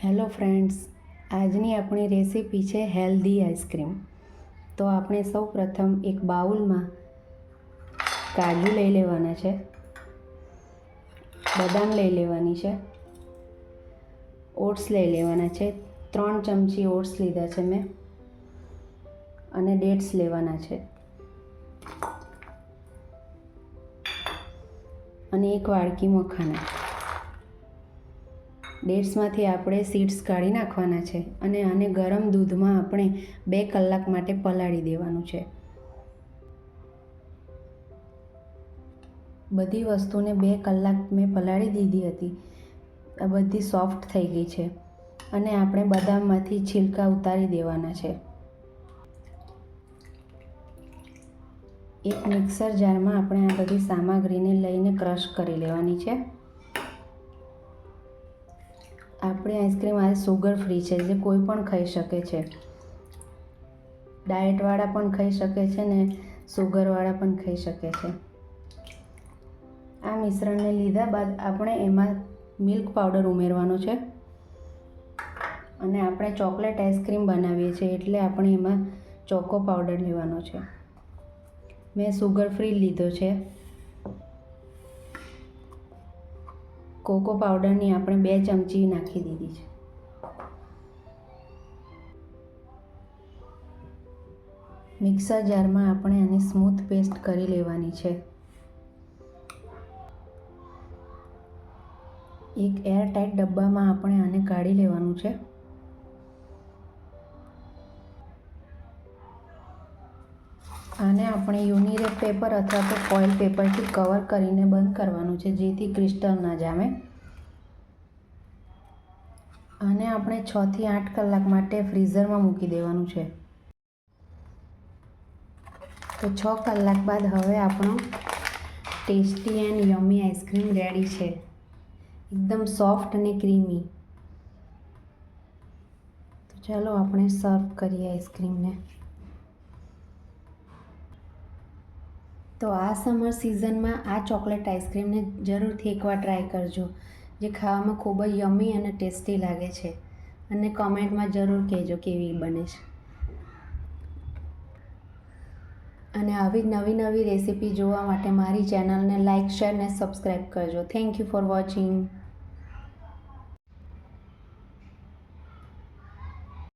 Hello friends, આજની આપણી recipe છે હેલ્ધી આઈસ્ક્રીમ. તો આપણે સૌ પ્રથમ એક બાઉલમાં કાજુ લઈ લેવાના છે, બદામ લઈ લેવાની છે, ઓટ્સ લઈ લેવાના છે. 3 ચમચી ઓટ્સ લીધા છે મેં, અને ડેટ્સ લેવાના છે, અને 1 વાડકી મખાના. ડેટ્સમાંથી આપણે સીડ્સ કાઢી નાખવાના છે, અને આને ગરમ દૂધમાં આપણે 2 કલાક માટે પલાળી દેવાનું છે. બધી વસ્તુને 2 કલાક મેં પલાળી દીધી હતી. આ બધી સોફ્ટ થઈ ગઈ છે, અને આપણે બદામમાંથી છિલકા ઉતારી દેવાના છે. એક મિક્સર જારમાં આપણે આ બધી સામગ્રીને લઈને ક્રશ કરી લેવાની છે. આપણી આઈસ્ક્રીમ આજે સુગર ફ્રી છે, જે કોઈ પણ ખાઈ શકે છે. ડાયટવાળા પણ ખાઈ શકે છે ને સુગરવાળા પણ ખાઈ શકે છે. આ મિશ્રણને લીધા બાદ આપણે એમાં મિલ્ક પાવડર ઉમેરવાનો છે, અને આપણે ચોકલેટ આઈસ્ક્રીમ બનાવીએ છીએ એટલે આપણે એમાં ચોકો પાવડર લેવાનો છે. મેં સુગર ફ્રી લીધો છે. કોકો પાવડરની આપણે 2 ચમચી નાખી દીધી છે. મિક્સર જારમાં આપણે આની સ્મૂથ પેસ્ટ કરી લેવાની છે. એક એરટાઇટ ડબ્બામાં આપણે આને કાઢી લેવાનું છે. આને આપણે યુનિરેપ પેપર અથવા તો ફોઇલ પેપરથી કવર કરીને બંધ કરવાનું છે, જેથી ક્રિસ્ટલ ના જામે. આને આપણે 6 થી 8 કલાક માટે ફ્રીઝરમાં મૂકી દેવાનું છે. તો 6 કલાક બાદ હવે આપણો ટેસ્ટી એન્ડ યમી આઈસ્ક્રીમ રેડી છે, એકદમ સોફ્ટ અને ક્રીમી. તો ચાલો આપણે સર્વ કરીએ આઈસ્ક્રીમને. તો આ સમર સિઝનમાં આ ચોકલેટ આઈસ્ક્રીમને જરૂરથી એકવાર ટ્રાય કરજો, જે ખાવામાં ખૂબ જ યમી અને ટેસ્ટી લાગે છે. અને કમેન્ટમાં જરૂર કહેજો કેવી બને છે. અને આવી નવી રેસીપી જોવા માટે મારી ચેનલને લાઇક, શેર અને સબસ્ક્રાઈબ કરજો. Thank you for watching.